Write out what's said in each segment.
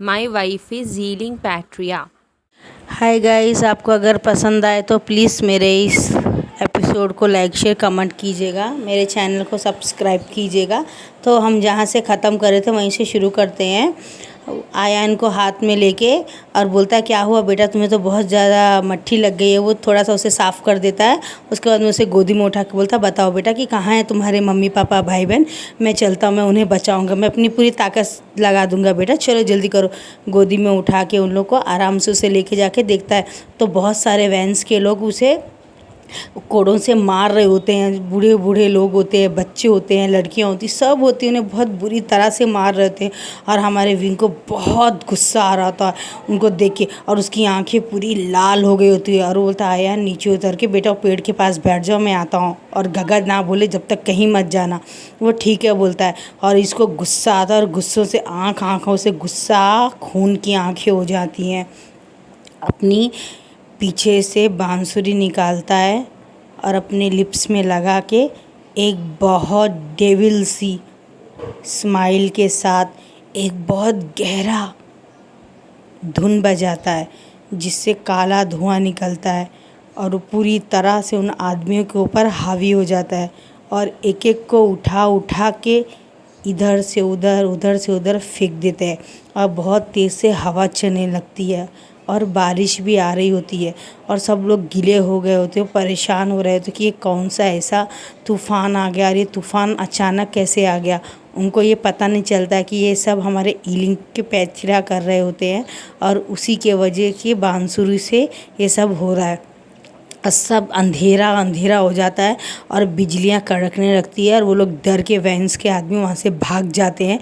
My wife is healing Patria. Hi guys, आपको अगर पसंद आए तो प्लीज़ मेरे इस एपिसोड को लाइक शेयर कमेंट कीजिएगा, मेरे चैनल को सब्सक्राइब कीजिएगा। तो हम जहाँ से ख़त्म कर रहे थे वहीं से शुरू करते हैं। आयान को हाथ में लेके और बोलता है, क्या हुआ बेटा, तुम्हें तो बहुत ज़्यादा मट्ठी लग गई है। वो थोड़ा सा उसे साफ़ कर देता है। उसके बाद में उसे गोदी में उठा के बोलता है, बताओ बेटा कि कहाँ हैं तुम्हारे मम्मी पापा भाई बहन। मैं चलता हूँ, मैं उन्हें बचाऊँगा, मैं अपनी पूरी ताकत लगा दूँगा बेटा, चलो जल्दी करो। गोदी में उठा के उन लोग को आराम से उसे लेके जाके देखता है तो बहुत सारे वैन्स के लोग उसे कोड़ों से मार रहे होते हैं। बूढ़े बूढ़े लोग होते हैं, बच्चे होते हैं, लड़कियां होती, सब होती हैं, उन्हें बहुत बुरी तरह से मार रहे थे। और हमारे विंग को बहुत गुस्सा आ रहा था उनको देख के, और उसकी आंखें पूरी लाल हो गई होती है। और वो बोलता है, यार नीचे उतर के बेटा पेड़ के पास बैठ जाओ, मैं आता हूँ, और गगा ना बोले जब तक कहीं मत जाना। वो ठीक है बोलता है, और इसको गुस्सा आता है और गुस्सों से आँखों से गुस्सा खून की आँखें हो जाती हैं। अपनी पीछे से बांसुरी निकालता है और अपने लिप्स में लगा के एक बहुत डेविल सी स्माइल के साथ एक बहुत गहरा धुन बजाता है, जिससे काला धुआं निकलता है और वो पूरी तरह से उन आदमियों के ऊपर हावी हो जाता है। और एक एक को उठा उठा के इधर से उधर फेंक देते हैं। और बहुत तेज़ से हवा चलने लगती है और बारिश भी आ रही होती है। और सब लोग गीले हो गए होते हैं, परेशान हो रहे होते कि ये कौन सा ऐसा तूफ़ान आ गया, और ये तूफ़ान अचानक कैसे आ गया। उनको ये पता नहीं चलता कि ये सब हमारे हीलिंग के पैथरा कर रहे होते हैं, और उसी के वजह की बांसुरी से ये सब हो रहा है। सब अंधेरा अंधेरा हो जाता है और बिजलियां कड़कने लगती है, और वो लोग डर के वैन्स के आदमी वहाँ से भाग जाते हैं।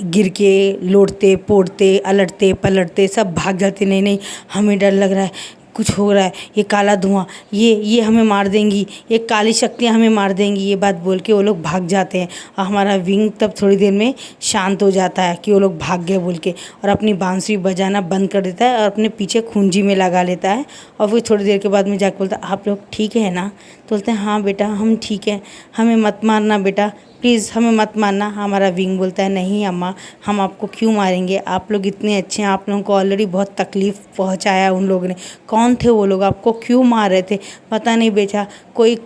गिर के लोटते पोड़ते अलटते पलटते सब भाग जाते, नहीं नहीं हमें डर लग रहा है, कुछ हो रहा है, ये काला धुआं, ये हमें मार देंगी, ये काली शक्तियाँ हमें मार देंगी। ये बात बोल के वो लोग भाग जाते हैं। और हमारा विंग तब थोड़ी देर में शांत हो जाता है कि वो लोग भाग गए बोल के, और अपनी बांसुरी बजाना बंद कर देता है और अपने पीछे खूंजी में लगा लेता है। और फिर थोड़ी देर के बाद में जाके बोलता है, आप लोग ठीक है ना? तो बोलते हैं, हाँ बेटा हम ठीक हैं, हमें मत मारना बेटा, प्लीज़ हमें मत मारना। हमारा विंग बोलता है, नहीं अम्मा, हम आपको क्यों मारेंगे, आप लोग इतने अच्छे हैं, आप लोगों को ऑलरेडी बहुत तकलीफ़ पहुंचाया उन लोगों ने। कौन थे वो लोग, आपको क्यों मार रहे थे? पता नहीं बेटा, कोई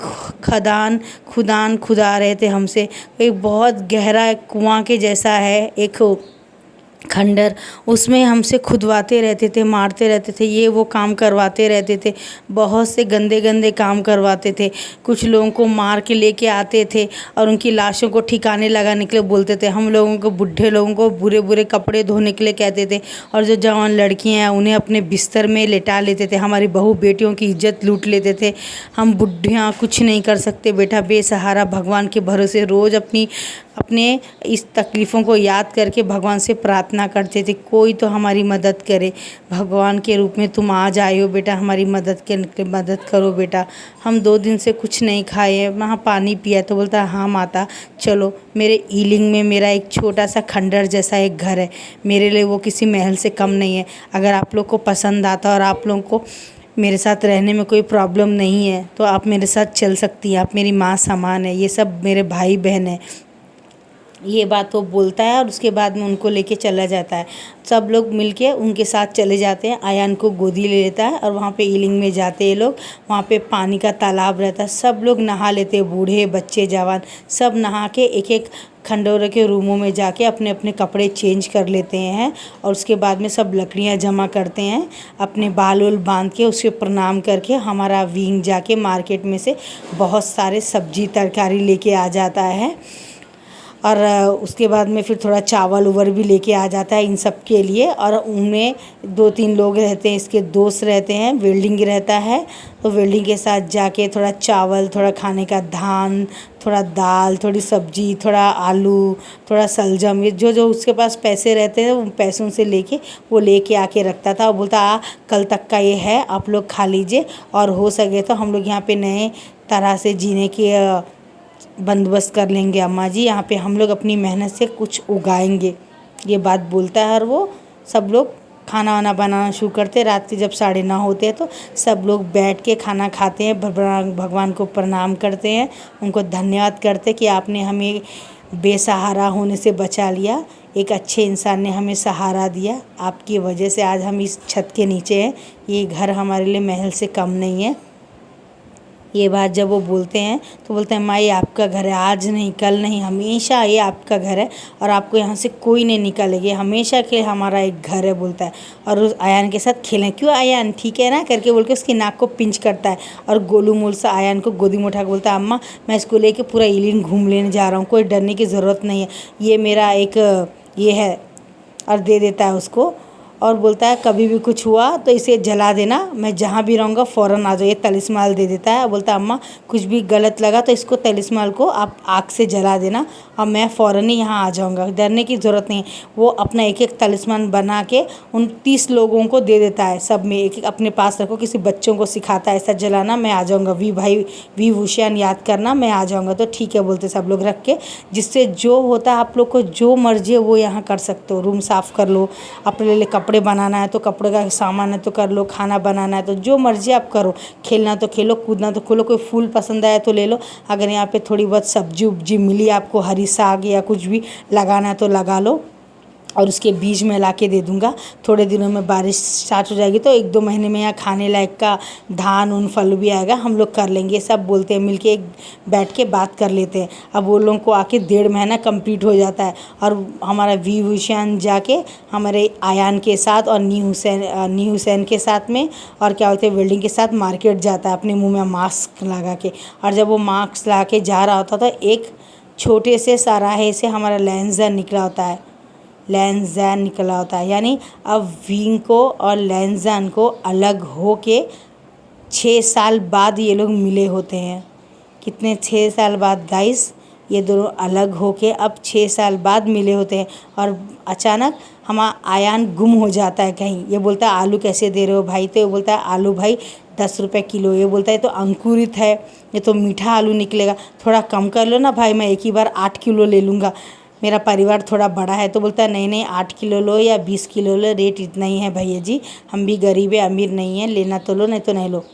खुदा रहे थे हमसे। एक बहुत गहरा कुआं के जैसा है एक खंडर, उसमें हमसे खुदवाते रहते थे, मारते रहते थे, ये वो काम करवाते रहते थे, बहुत से गंदे गंदे काम करवाते थे। कुछ लोगों को मार के लेके आते थे और उनकी लाशों को ठिकाने लगाने के लिए बोलते थे। हम लोगों को, बुढ़े लोगों को बुरे बुरे कपड़े धोने के लिए कहते थे, और जो जवान लड़कियां हैं उन्हें अपने बिस्तर में लेटा लेते थे। हमारी बहू बेटियों की इज्जत लूट लेते थे। हम बुढ़ियाँ कुछ नहीं कर सकते बेटा, बेसहारा भगवान के भरोसे रोज़ अपने इस तकलीफ़ों को याद करके भगवान से प्रार्थना करते थे, कोई तो हमारी मदद करे, भगवान के रूप में तुम आ जाए हो बेटा, हमारी मदद करो बेटा। हम 2 दिन से कुछ नहीं खाए हैं, वहाँ पानी पिया। तो बोलता है, हाँ माता चलो, मेरे हीलिंग में मेरा एक छोटा सा खंडर जैसा एक घर है, मेरे लिए वो किसी महल से कम नहीं है। अगर आप लोग को पसंद आता और आप लोगों को मेरे साथ रहने में कोई प्रॉब्लम नहीं है तो आप मेरे साथ चल सकती हैं, आप मेरी माँ समान है, ये सब मेरे भाई बहन है। ये बात वो बोलता है और उसके बाद में उनको लेके चला जाता है। सब लोग मिलके उनके साथ चले जाते हैं। आयान को गोदी ले लेता है और वहाँ पे हीलिंग में जाते हैं लोग। वहाँ पे पानी का तालाब रहता है, सब लोग नहा लेते हैं, बूढ़े बच्चे जवान सब नहा के एक एक खंडोरे के रूमों में जाके अपने अपने कपड़े चेंज कर लेते हैं। और उसके बाद में सब लकड़ियाँ जमा करते हैं, अपने बाल उल बांध के उसके प्रणाम करके हमारा विंग जाके मार्केट में से बहुत सारे सब्जी तरकारी लेके आ जाता है। और उसके बाद में फिर थोड़ा चावल उवल भी लेके आ जाता है इन सब के लिए। और उनमें 2-3 लोग रहते हैं, इसके दोस्त रहते हैं, वेल्डिंग रहता है, तो वेल्डिंग के साथ जाके थोड़ा चावल, थोड़ा खाने का धान, थोड़ा दाल, थोड़ी सब्जी, थोड़ा आलू, थोड़ा सलजम, ये जो जो उसके पास पैसे रहते हैं उन पैसों से लेके वो लेके आके रखता था। और बोलता, कल तक का ये है, आप लोग खा लीजिए, और हो सके तो हम लोग यहाँ पे नए तरह से जीने की बंदोबस्त कर लेंगे अम्मा जी, यहाँ पे हम लोग अपनी मेहनत से कुछ उगाएंगे। ये बात बोलता है और वो सब लोग खाना वाना बनाना शुरू करते हैं। रात के जब 9:30 होते हैं तो सब लोग बैठ के खाना खाते हैं, भगवान को प्रणाम करते हैं, उनको धन्यवाद करते कि आपने हमें बेसहारा होने से बचा लिया। एक अच्छे इंसान ने हमें सहारा दिया। आपकी वजह से आज हम इस छत के नीचे हैं। ये घर हमारे लिए महल से कम नहीं है। ये बात जब वो बोलते हैं तो बोलते हैं माँ ये आपका घर है, आज नहीं कल नहीं, हमेशा ये आपका घर है और आपको यहाँ से कोई नहीं निकालेगी, हमेशा के हमारा एक घर है बोलता है। और उस आयान के साथ खेलें, क्यों आयान ठीक है ना करके बोल के उसकी नाक को पिंच करता है और गोलू मोल से आयान को गोदी में उठा के बोलता है अम्मा मैं इसको लेके पूरा इलिन घूम लेने जा रहा हूँ, कोई डरने की ज़रूरत नहीं है, ये मेरा एक ये है। और दे देता है उसको और बोलता है कभी भी कुछ हुआ तो इसे जला देना, मैं जहाँ भी रहूँगा फ़ौरन आ जाओ। ये तलिस्माल दे देता है। बोलता है अम्मा कुछ भी गलत लगा तो इसको तलिस्माल को आप आग से जला देना और मैं फ़ौरन ही यहाँ आ जाऊँगा, डरने की ज़रूरत नहीं है। वो अपना एक एक तलिस्मान बना के उन 30 लोगों को दे देता है, सब में एक एक अपने पास रखो, किसी बच्चों को सिखाता है ऐसा जलाना, मैं आ जाऊँगा, वी भाई वी भूषण याद करना, मैं आ जाऊँगा। तो ठीक है बोलते सब लोग रख के, जिससे जो होता है आप लोग को जो मर्जी है वो यहाँ कर सकते हो। रूम साफ़ कर लो, अपने लिए कपड़े बनाना है तो कपड़े का सामान है तो कर लो, खाना बनाना है तो जो मर्जी आप करो, खेलना तो खेलो, कूदना तो खेलो, कोई फूल पसंद आया तो ले लो। अगर यहाँ पे थोड़ी बहुत सब्जी उब्जी मिली आपको, हरी साग या कुछ भी लगाना है तो लगा लो और उसके बीज में ला के दे दूँगा। थोड़े दिनों में बारिश स्टार्ट हो जाएगी तो 1-2 महीने में यहाँ खाने लायक का धान उन फल भी आएगा, हम लोग कर लेंगे। सब बोलते हैं मिलके एक बैठ के बात कर लेते हैं। अब वो लोगों को आके 1.5 महीना कंप्लीट हो जाता है और हमारा वी हुसैन जाके हमारे आयान के साथ और नी हुसैन के साथ में और क्या बोलते हैं वेल्डिंग के साथ मार्केट जाता है अपने मुँह में मास्क लगा के। और जब वो मास्क लगा के जा रहा होता तो एक छोटे से सराहे से हमारा लेंसर निकला होता है, लेंसजैन निकला होता है। यानी अब विंग को और लेंसजैन को अलग हो के 6 साल बाद ये लोग मिले होते हैं। कितने 6 साल बाद गाइस, ये दोनों अलग हो के अब 6 साल बाद मिले होते हैं। और अचानक हमारा आयान गुम हो जाता है कहीं। ये बोलता है आलू कैसे दे रहे हो भाई, तो ये बोलता है आलू भाई 10 रुपये किलो। ये बोलता है तो अंकुरित है, ये तो मीठा आलू निकलेगा, थोड़ा कम कर लो ना भाई, मैं एक ही बार 8 किलो ले लूँगा, मेरा परिवार थोड़ा बड़ा है। तो बोलता है नहीं नहीं 8 किलो लो या 20 किलो लो, रेट इतना ही है भैया जी, हम भी गरीब है अमीर नहीं है, लेना तो लो नहीं तो नहीं लो।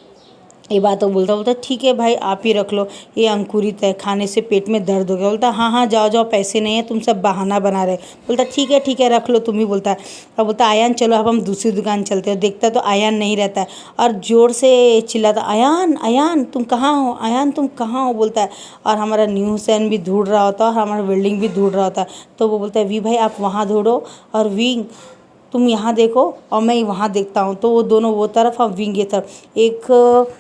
ये बात तो बोलता ठीक है भाई आप ही रख लो, ये अंकुरित है, खाने से पेट में दर्द हो गया। बोलता हाँ हाँ जाओ जाओ पैसे नहीं है, तुम सब बहाना बना रहे। बोलता ठीक है रख लो तुम ही। बोलता है अब बोलता आयान चलो अब हम दूसरी दुकान चलते हो। देखता तो आयान नहीं रहता है और ज़ोर से चिल्लाता आयान आयान तुम कहाँ हो, आयान तुम कहाँ हो बोलता है। और हमारा न्यू हुसैन भी ढूंढ रहा होता है और हमारा बिल्डिंग भी ढूंढ रहा होता है। तो वो बोलता है वी भाई आप वहाँ ढूंढो और विंग तुम यहाँ देखो और मैं वहाँ देखता हूँ। तो वो दोनों वो तरफ और विंग ये तरफ। एक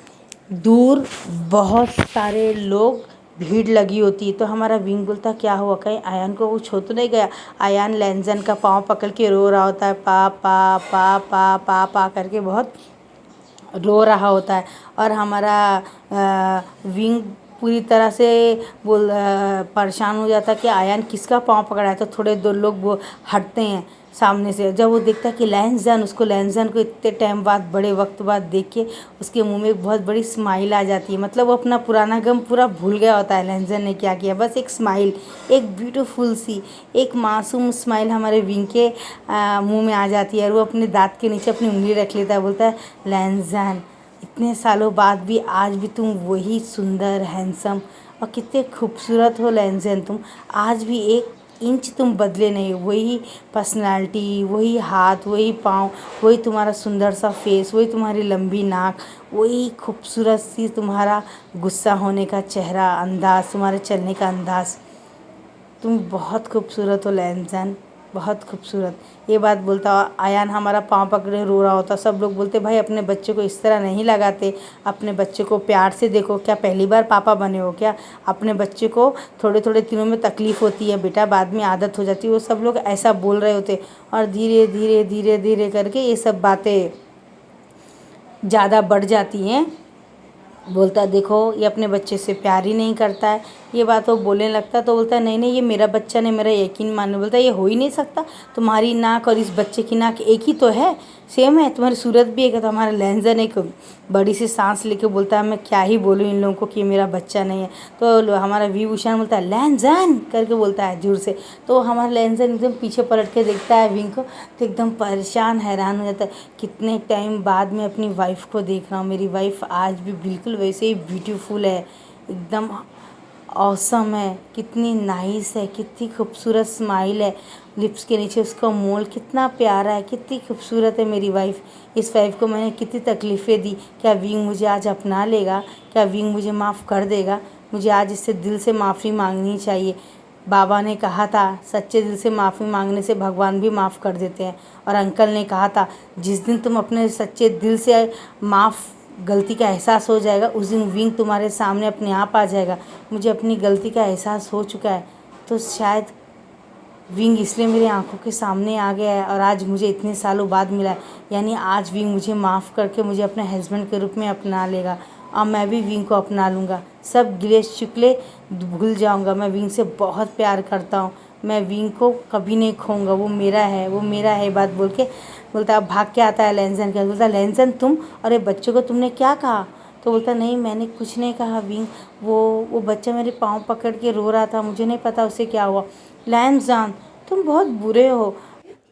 दूर बहुत सारे लोग भीड़ लगी होती है। तो हमारा विंग बोलता क्या हुआ, कहीं आयान को कुछ हो तो नहीं गया। आयान लेंसजन का पाँव पकड़ के रो रहा होता है, पा पा पा पा पा पा करके बहुत रो रहा होता है। और हमारा विंग पूरी तरह से परेशान हो जाता है कि आयान किसका पाँव पकड़ा है। तो थोड़े दो लोग वो हटते हैं सामने से। जब वो देखता है कि लेंसजन को इतने टाइम बाद बड़े वक्त बाद देख के उसके मुंह में एक बहुत बड़ी स्माइल आ जाती है। मतलब वो अपना पुराना गम पूरा भूल गया होता है लेंसजन ने क्या किया। बस एक स्माइल, एक ब्यूटीफुल सी एक मासूम स्माइल हमारे विंग के मुँह में आ जाती है और वो अपने दाँत के नीचे अपनी उंगली रख लेता है। बोलता है लेंसजन इतने सालों बाद भी आज भी तुम वही सुंदर हैंडसम और कितने खूबसूरत हो लेंसजन, तुम आज भी 1 इंच तुम बदले नहीं, वही पर्सनालिटी, वही हाथ, वही पाँव, वही तुम्हारा सुंदर सा फेस, वही तुम्हारी लंबी नाक, वही खूबसूरत सी तुम्हारा गुस्सा होने का चेहरा, अंदाज़, तुम्हारे चलने का अंदाज़, तुम बहुत खूबसूरत हो लेंसजन, बहुत खूबसूरत। ये बात बोलता आयान हमारा पाँव पकड़े रो रहा होता। सब लोग बोलते भाई अपने बच्चे को इस तरह नहीं लगाते, अपने बच्चे को प्यार से देखो, क्या पहली बार पापा बने हो क्या, अपने बच्चे को थोड़े थोड़े दिनों में तकलीफ़ होती है बेटा, बाद में आदत हो जाती है। वो सब लोग ऐसा बोल रहे होते और धीरे धीरे धीरे धीरे करके ये सब बातें ज़्यादा बढ़ जाती हैं। बोलता देखो ये अपने बच्चे से प्यार ही नहीं करता है। ये बात वो बोलने लगता तो बोलता है नहीं नहीं ये मेरा बच्चा नहीं, मेरा यकीन मानो। बोलता है ये हो ही नहीं सकता, तुम्हारी नाक और इस बच्चे की नाक एक ही तो है, सेम है, तुम्हारी सूरत भी एक है। तो हमारा लेंसजन एक बड़ी सी सांस लेके बोलता है मैं क्या ही बोलूँ इन लोगों को कि मेरा बच्चा नहीं है। तो हमारा वी भूषण बोलता है लेंसजन करके बोलता है जोर से। तो हमारा लेंसजन एकदम पीछे पलट के देखता है विंग को, तो एकदम परेशान हैरान हो जाता है, कितने टाइम बाद मैं अपनी वाइफ को देख रहा हूँ, मेरी वाइफ आज भी बिल्कुल वैसे ही ब्यूटीफुल है एकदम। ऑसम है, कितनी नाइस है, कितनी खूबसूरत स्माइल है, लिप्स के नीचे उसका मोल कितना प्यारा है, कितनी खूबसूरत है मेरी वाइफ। इस वाइफ को मैंने कितनी तकलीफ़ें दी, क्या विंग मुझे आज अपना लेगा, क्या विंग मुझे माफ़ कर देगा। मुझे आज इससे दिल से माफ़ी मांगनी चाहिए। बाबा ने कहा था सच्चे दिल से माफ़ी मांगने से भगवान भी माफ़ कर देते हैं, और अंकल ने कहा था जिस दिन तुम अपने सच्चे दिल से गलती का एहसास हो जाएगा उस दिन विंग तुम्हारे सामने अपने आप आ जाएगा। मुझे अपनी गलती का एहसास हो चुका है, तो शायद विंग इसलिए मेरी आंखों के सामने आ गया है और आज मुझे इतने सालों बाद मिला है। यानी आज विंग मुझे माफ़ करके मुझे अपने हस्बैंड के रूप में अपना लेगा, और मैं भी विंग को अपना लूँगा। सब गिले शिकले भूल जाऊँगा। मैं विंग से बहुत प्यार करता हूँ, मैं विंग को कभी नहीं खोऊंगा। वो मेरा है, वो मेरा है बात बोल के बोलता अब भाग के आता है लेंसन के। बोलता लेंसन तुम, अरे बच्चों को तुमने क्या कहा। तो बोलता नहीं मैंने कुछ नहीं कहा विंग, वो बच्चा मेरे पाँव पकड़ के रो रहा था, मुझे नहीं पता उससे क्या हुआ। लेंसन तुम बहुत बुरे हो,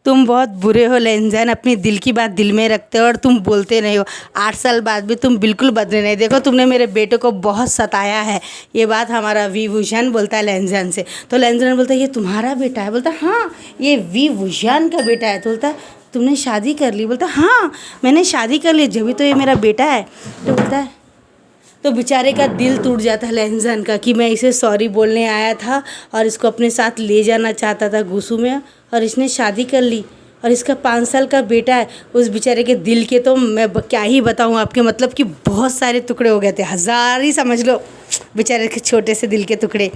तुम बहुत बुरे हो लेंसन, अपनी दिल की बात दिल में रखते हो और तुम बोलते नहीं हो। 8 साल बाद भी तुम बिल्कुल बदले नहीं। देखो तुमने मेरे बेटे को बहुत सताया है। ये बात हमारा विभूषण बोलता है लेंसन से। तो लेंसन बोलता है ये तुम्हारा बेटा है। बोलता हाँ ये विभूषण का बेटा है। तो बोलता तुमने शादी कर ली। बोलता हाँ मैंने शादी कर ली, जब भी तो ये मेरा बेटा है। तो बोलता है तो बेचारे का दिल टूट जाता है लेंसन का कि मैं इसे सॉरी बोलने आया था और इसको अपने साथ ले जाना चाहता था गुस्सू में, और इसने शादी कर ली और इसका 5 साल का बेटा है। उस बेचारे के दिल के तो मैं क्या ही बताऊँ आपके, मतलब कि बहुत सारे टुकड़े हो गए थे, 1000 ही समझ लो बेचारे के छोटे से दिल के टुकड़े।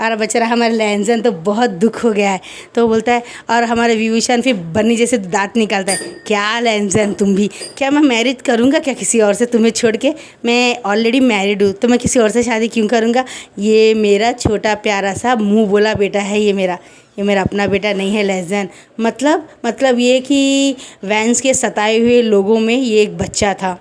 और बेचारा हमारे लेंसन तो बहुत दुख हो गया है। तो बोलता है, और हमारे विभूषण फिर बन्नी जैसे दांत निकालता है, क्या लेंसन तुम भी, क्या मैं मैरिज करूँगा क्या किसी और से तुम्हें छोड़ के। मैं ऑलरेडी मैरिड हूँ, तो मैं किसी और से शादी क्यों करूँगा। ये मेरा छोटा प्यारा सा मुँह बोला बेटा है, ये मेरा अपना बेटा नहीं है लेंसन। मतलब ये कि वैंस के सताए हुए लोगों में ये एक बच्चा था।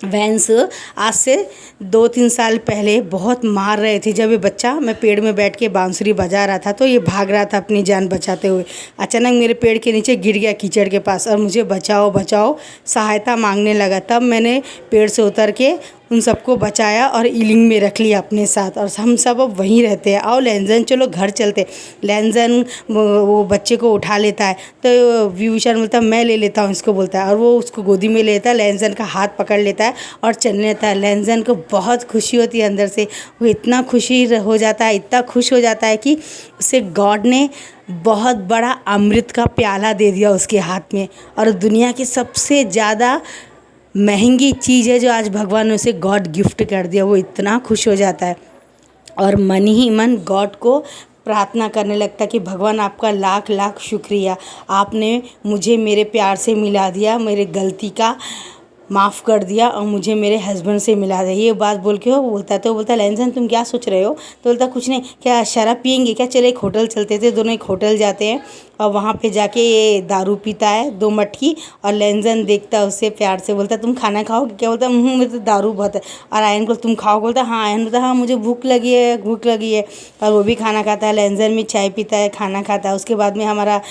वैंस आज से 2-3 साल पहले बहुत मार रहे थे। जब ये बच्चा, मैं पेड़ में बैठ के बांसुरी बजा रहा था तो ये भाग रहा था अपनी जान बचाते हुए। अचानक मेरे पेड़ के नीचे गिर गया कीचड़ के पास और मुझे बचाओ बचाओ सहायता मांगने लगा। तब मैंने पेड़ से उतर के उन सबको बचाया और इलिंग में रख लिया अपने साथ, और हम सब अब वहीं रहते हैं। आओ लेंसन चलो घर चलते। लेंसन वो बच्चे को उठा लेता है, तो विभूषण बोलता है मैं ले लेता हूँ इसको, बोलता है, और वो उसको गोदी में लेता है, लेंसन का हाथ पकड़ लेता है और चलने लगता है। लेंसन को बहुत खुशी होती है अंदर से, वो इतना खुशी हो जाता है, इतना खुश हो जाता है कि उसे गॉड ने बहुत बड़ा अमृत का प्याला दे दिया उसके हाथ में। और दुनिया की सबसे ज़्यादा महंगी चीज़ है जो आज भगवान ने उसे गॉड गिफ्ट कर दिया। वो इतना खुश हो जाता है और मन ही मन गॉड को प्रार्थना करने लगता है कि भगवान आपका लाख लाख शुक्रिया, आपने मुझे मेरे प्यार से मिला दिया, मेरे गलती का माफ़ कर दिया और मुझे मेरे हस्बैंड से मिला दिया। ये बात बोल के वो बोलता है, तो बोलता है लेंसन तुम क्या सोच रहे हो। तो बोलता कुछ नहीं, क्या शराब पियेंगे क्या, चले एक होटल चलते थे। दोनों एक होटल जाते हैं और वहाँ पे जाके ये दारू पीता है 2 मटकी, और लेंसन देखता है उससे प्यार से, बोलता तुम खाना खाओगे क्या। बोलता मुझे तो दारू बहुत है। और आयन को तुम खाओ, बोलता हाँ। आयन बोलता हाँ मुझे भूख लगी है। और वो भी खाना खाता है, लेंसन भी चाय पीता है, खाना खाता है। उसके बाद में हमारा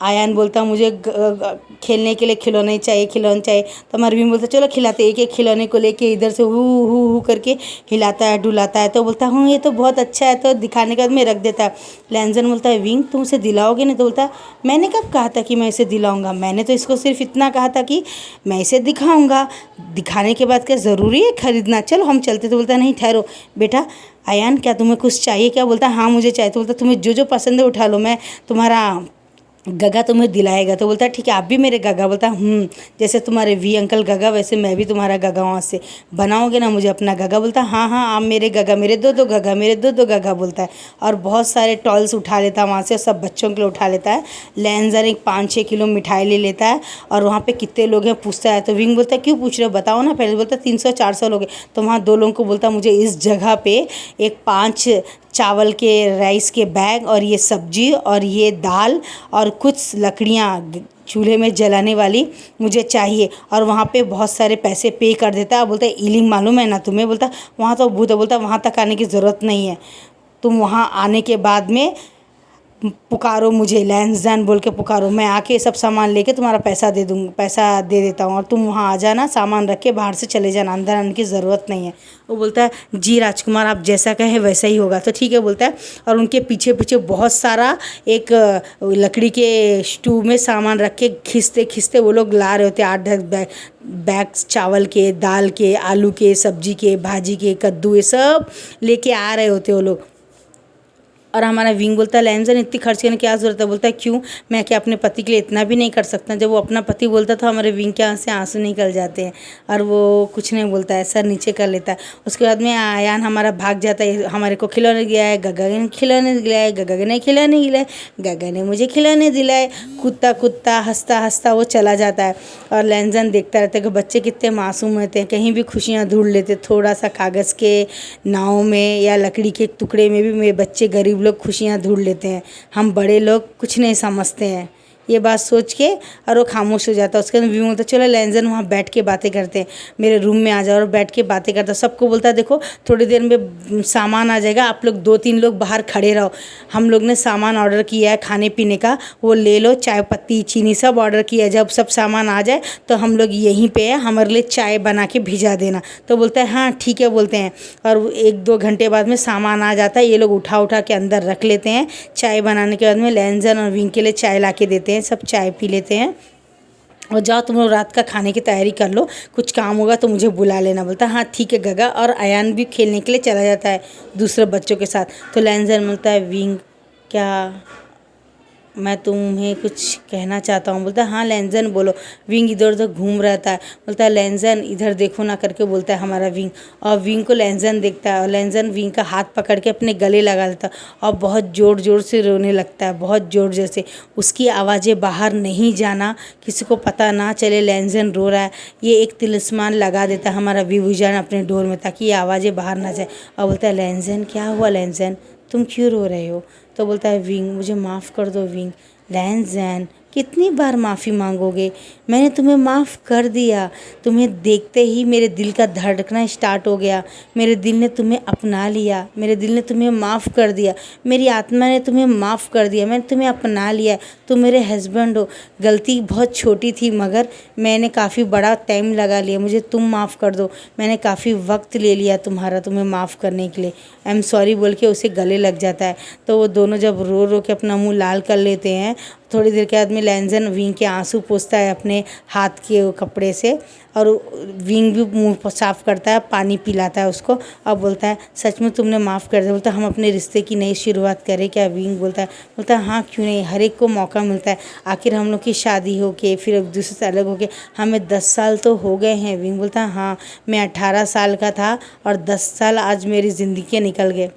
आयन बोलता मुझे खेलने के लिए खिलौने चाहिए। तो मरवीन बोलता चलो खिलाते। एक खिलौने को लेके इधर से हु करके हिलाता है डुलाता है। तो बोलता हूँ ये तो बहुत अच्छा है, तो दिखाने के बाद में रख देता है। लेंसन बोलता है विंग तुम उसे दिलाओगे नहीं। तो बोलता है मैंने कब कहा था कि मैं इसे दिलाऊंगा, मैंने तो इसको सिर्फ इतना कहा था कि मैं इसे दिखाऊंगा, दिखाने के बाद क्या ज़रूरी है खरीदना, चलो हम चलते। तो बोलता नहीं ठहरो बेटा, आयन क्या तुम्हें कुछ चाहिए क्या। बोलता हाँ मुझे चाहिए। तो बोलता तुम्हें जो पसंद है उठा लो, मैं तुम्हारा गगा तुम्हें दिलाएगा। तो बोलता है ठीक है आप भी मेरे गगा। बोलता जैसे तुम्हारे वी अंकल गगा वैसे मैं भी तुम्हारा गगा, वहाँ से बनाओगे ना मुझे अपना गगा। बोलता हाँ आप मेरे गगा, मेरे दो गगा, मेरे दो गगा, बोलता है। और बहुत सारे टॉल्स उठा लेता है वहाँ से, सब बच्चों के लिए उठा लेता है। लेंसन एक 5-6 किलो मिठाई ले लेता है और वहाँ पे कितने लोग हैं पूछता है। तो विंग बोलता है क्यों पूछ रहे हो बताओ ना पहले। बोलता 300-400 लोग हैं। तो वहाँ 2 लोगों को बोलता मुझे इस जगह पे एक 5 चावल के राइस के बैग और ये सब्जी और ये दाल और कुछ लकड़ियाँ चूल्हे में जलाने वाली मुझे चाहिए। और वहाँ पे बहुत सारे पैसे पे कर देता है। बोलता है इलिंग मालूम है ना तुम्हें। बोलता वहाँ तो भूत है। बोलता वहाँ तक आने की ज़रूरत नहीं है, तुम वहाँ आने के बाद में पुकारो मुझे, लैंसडैन बोल के पुकारो, मैं आके सब सामान लेके तुम्हारा पैसा दे दूँगा, पैसा दे देता हूँ और तुम वहाँ आ जाना, सामान रख के बाहर से चले जाना, अंदर आने की ज़रूरत नहीं है। वो बोलता है जी राजकुमार, आप जैसा कहें वैसा ही होगा। तो ठीक है बोलता है। और उनके पीछे पीछे बहुत सारा एक लकड़ी के स्टूव में सामान रख के खींचते खींचते वो लोग ला रहे होते 8-10 बैग्स चावल के, दाल के, आलू के, सब्जी के, भाजी के, कद्दू, ये सब लेके आ रहे होते वो लोग। और हमारा विंग बोलता है लैंसडैन इतनी खर्च करने की क्या ज़रूरत है। बोलता है क्यों, मैं क्या अपने पति के लिए इतना भी नहीं कर सकता। जब वो अपना पति बोलता था हमारे विंग के आँख से आंसू निकल जाते हैं और वो कुछ नहीं बोलता है, सर नीचे कर लेता है। उसके बाद में आयान हमारा भाग जाता है, हमारे को खिलौने गया है, गगा ने खिलौने दिलाए, गगा ने खिलौने दिलाए, गगा ने मुझे खिलौने दिलाए, कूदता कूदता हंसता हंसता वो चला जाता है। और लैंसडैन देखता रहता है कि बच्चे कितने मासूम होते हैं, कहीं भी खुशियाँ ढूंढ लेते। थोड़ा सा कागज़ के नाव में या लकड़ी के टुकड़े में भी मेरे बच्चे गरीब लोग खुशियाँ ढूंढ लेते हैं, हम बड़े लोग कुछ नहीं समझते हैं। ये बात सोच के और वो खामोश हो जाता है। उसके अंदर भी बोलता चलो लैंसडैन वहाँ बैठ के बातें करते हैं, मेरे रूम में आ जाओ और बैठ के बातें करता है। सबको बोलता है देखो थोड़ी देर में सामान आ जाएगा, आप लोग 2-3 लोग बाहर खड़े रहो, हम लोग ने सामान ऑर्डर किया है खाने पीने का, वो ले लो, चाय पत्ती चीनी सब ऑर्डर किया है। जब सब सामान आ जाए तो हम लोग यहीं पे है, हमारे लिए चाय बना के भिजा देना। तो बोलता है हाँ ठीक है बोलते हैं। और 1-2 घंटे बाद में सामान आ जाता है, ये लोग उठा उठा के अंदर रख लेते हैं। चाय बनाने के बाद में लैंसडैन और विंग के लिए चाय ला के देते हैं, सब चाय पी लेते हैं। और जाओ तुम लोग रात का खाने की तैयारी कर लो, कुछ काम होगा तो मुझे बुला लेना। बोलता हाँ ठीक है गगा। और अयान भी खेलने के लिए चला जाता है दूसरे बच्चों के साथ। तो लैंसडैन बोलता है विंग क्या मैं तुम्हें कुछ कहना चाहता हूँ। बोलता है हाँ लैंसडैन बोलो। विंग इधर उधर घूम रहता है। बोलता है लैंसडैन इधर देखो ना करके बोलता है हमारा विंग। और विंग को लैंसडैन देखता है और लैंसडैन विंग का हाथ पकड़ के अपने गले लगा लेता है और बहुत ज़ोर ज़ोर से रोने लगता है, बहुत ज़ोर जैसे। उसकी आवाज़ें बाहर नहीं जाना, किसी को पता ना चले लैंसडैन रो रहा है। ये एक तिलिस्मान लगा देता है हमारा विभूजान अपने डोर में ताकि ये आवाज़ें बाहर ना जाए। और बोलता है लैंसडैन क्या हुआ लैंसडैन, तुम क्यों रो रहे हो। तो बोलता है विंग मुझे माफ़ कर दो विंग। लैंसडैन कितनी बार माफ़ी मांगोगे, मैंने तुम्हें माफ़ कर दिया। तुम्हें देखते ही मेरे दिल का धड़कना स्टार्ट हो गया, मेरे दिल ने तुम्हें अपना लिया, मेरे दिल ने तुम्हें माफ़ कर दिया, मेरी आत्मा ने तुम्हें माफ़ कर दिया, मैंने तुम्हें अपना लिया। तुम मेरे हस्बैंड हो। गलती बहुत छोटी थी मगर मैंने काफ़ी बड़ा टाइम लगा लिया, मुझे तुम माफ़ कर दो। मैंने काफ़ी वक्त ले लिया तुम्हारा तुम्हें माफ़ करने के लिए। आई एम सॉरी बोल के उसे गले लग जाता है। तो वो दोनों जब रो रो के अपना मुंह लाल कर लेते हैं, थोड़ी देर के बाद में लैंसडैन विंग के आंसू पोंछता है अपने हाथ के कपड़े से और विंग भी मुंह साफ़ करता है, पानी पिलाता है उसको और बोलता है सच में तुमने माफ़ कर दिया। बोलता है हम अपने रिश्ते की नई शुरुआत करें क्या। विंग बोलता है हाँ क्यों नहीं, हर एक को मौका मिलता है। आखिर हम लोग की शादी हो के फिर एक दूसरे से अलग हो के हमें 10 साल तो हो गए हैं। विंग बोलता है हाँ मैं 18 साल का था और 10 साल आज मेरी ज़िंदगी के निकल गए।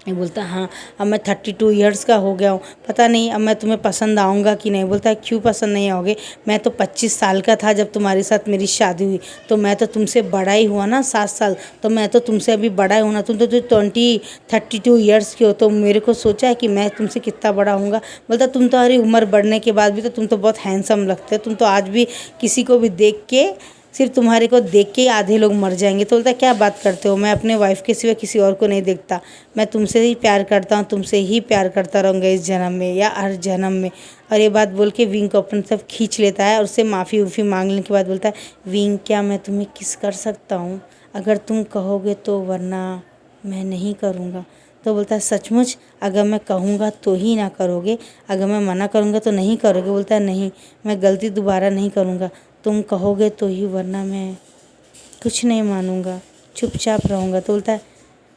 ये बोलता हाँ अब मैं 32 ईयर्स का हो गया हूँ, पता नहीं अब मैं तुम्हें पसंद आऊँगा कि नहीं। बोलता है क्यों पसंद नहीं आओगे, मैं तो 25 साल का था जब तुम्हारे साथ मेरी शादी हुई, तो मैं तो तुमसे बड़ा ही हुआ ना 7 साल, तो मैं तो तुमसे अभी बड़ा ही हूँ ना। तुम तो 32 ईयर्स के हो, तो मेरे को सोचा है कि मैं तुमसे कितना बड़ा हूँगा। बोलता तुम तो हमारी उम्र बढ़ने के बाद भी तो तुम तो बहुत हैंडसम लगते हो, तुम तो आज भी किसी को भी देख के सिर्फ तुम्हारे को देख के ही आधे लोग मर जाएंगे। तो बोलता क्या बात करते हो, मैं अपने वाइफ के सिवा किसी और को नहीं देखता, मैं तुमसे ही प्यार करता हूँ, तुमसे ही प्यार करता रहूँगा इस जन्म में या हर जन्म में। और ये बात बोल के विंग को अपने तरफ खींच लेता है और उससे माफ़ी मांगने के बाद बोलता है विंग क्या मैं तुम्हें किस कर सकता हूँ, अगर तुम कहोगे तो, वरना मैं नहीं करूँगा। तो बोलता है सचमुच, अगर मैं कहूँगा तो ही ना करोगे, अगर मैं मना करूँगा तो नहीं करोगे। बोलता है नहीं, मैं गलती दोबारा नहीं करूँगा, तुम कहोगे तो ही, वरना मैं कुछ नहीं मानूँगा, चुपचाप रहूँगा। तो बोलता है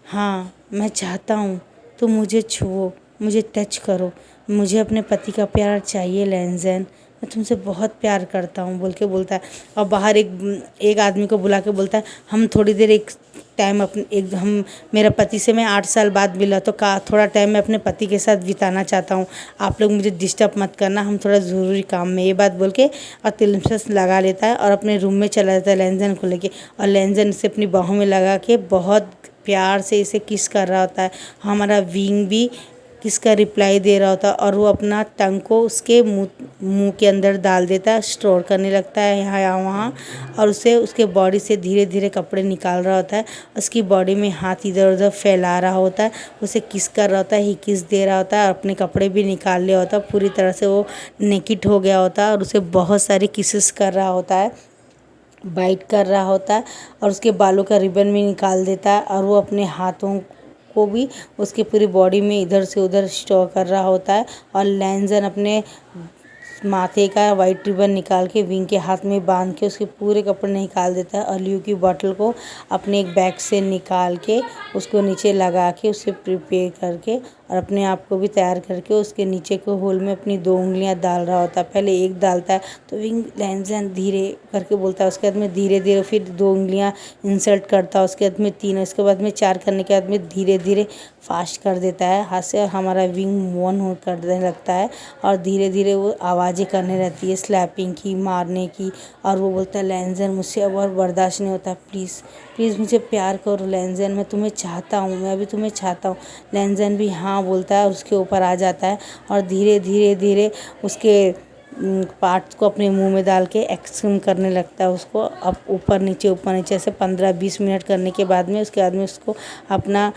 हाँ मैं चाहता हूँ तुम मुझे छुओ, मुझे टच करो, मुझे अपने पति का प्यार चाहिए लैंसडैन, मैं तुमसे बहुत प्यार करता हूँ बोल के बोलता है। और बाहर एक आदमी को बुला के बोलता है हम थोड़ी देर एक टाइम हम मेरा पति से मैं 8 साल बाद मिला, तो थोड़ा टाइम मैं अपने पति के साथ बिताना चाहता हूँ, आप लोग मुझे डिस्टर्ब मत करना, हम थोड़ा ज़रूरी काम में। ये बात बोल के और तिलस्म लगा लेता है और अपने रूम में चला जाता है लैंसडैन को लेके। और लैंसडैन इसे अपनी बाहों में लगा के बहुत प्यार से इसे किस कर रहा होता है। हमारा विंग भी किसका रिप्लाई दे रहा होता है और वो अपना टंग को उसके मुँह मुंह के अंदर डाल देता है, स्टोर करने लगता है यहाँ या वहाँ, और उसे उसके बॉडी से धीरे धीरे कपड़े निकाल रहा होता है। उसकी बॉडी में हाथ इधर उधर फैला रहा होता है, उसे किस कर रहा होता है, ही किस दे रहा होता है, अपने कपड़े भी निकाल लिया होता है। पूरी तरह से वो नेकेड हो गया होता है और उसे बहुत सारे किसेस कर रहा होता है, बाइट कर रहा होता है, और उसके बालों का रिबन भी निकाल देता है। और वो अपने हाथों को भी उसके पूरी बॉडी में इधर से उधर स्टोर कर रहा होता है। और लैंजन अपने माथे का वाइट रिबन निकाल के विंग के हाथ में बांध के उसके पूरे कपड़े निकाल देता है, और ल्यू की बॉटल को अपने एक बैग से निकाल के उसको नीचे लगा के उसे प्रिपेयर करके और अपने आप को भी तैयार करके उसके नीचे के होल में अपनी 2 उंगलियां डाल रहा होता है। पहले एक डालता है तो विंग लैंजन धीरे करके बोलता है, उसके बाद में धीरे धीरे फिर 2 उंगलियां इंसर्ट करता है, उसके बाद में 3, उसके बाद में 4 करने के बाद में धीरे धीरे फास्ट कर देता है हाथ से, और हमारा विंग मूव हो करने लगता है और धीरे धीरे वो आवाज़ें करने रहती है स्लैपिंग की, मारने की। और वो बोलता है लैंजन मुझसे अब और बर्दाश्त नहीं होता, प्लीज़ प्लीज़ मुझे प्यार करो लैंजन, मैं तुम्हें चाहता हूँ, मैं अभी तुम्हें चाहता हूँ। लैंजन भी हाँ बोलता है और उसके ऊपर आ जाता है और धीरे धीरे धीरे उसके पार्ट्स को अपने मुंह में डाल के एक्सट्रीम करने लगता है उसको, अब ऊपर नीचे ऐसे 15-20 मिनट करने के बाद में उसके बाद में उसको अपना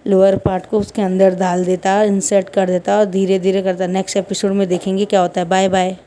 लोअर पार्ट को उसके अंदर डाल देता है, इंसर्ट कर देता है और धीरे धीरे करता है। नेक्स्ट एपिसोड में देखेंगे क्या होता है। Bye bye.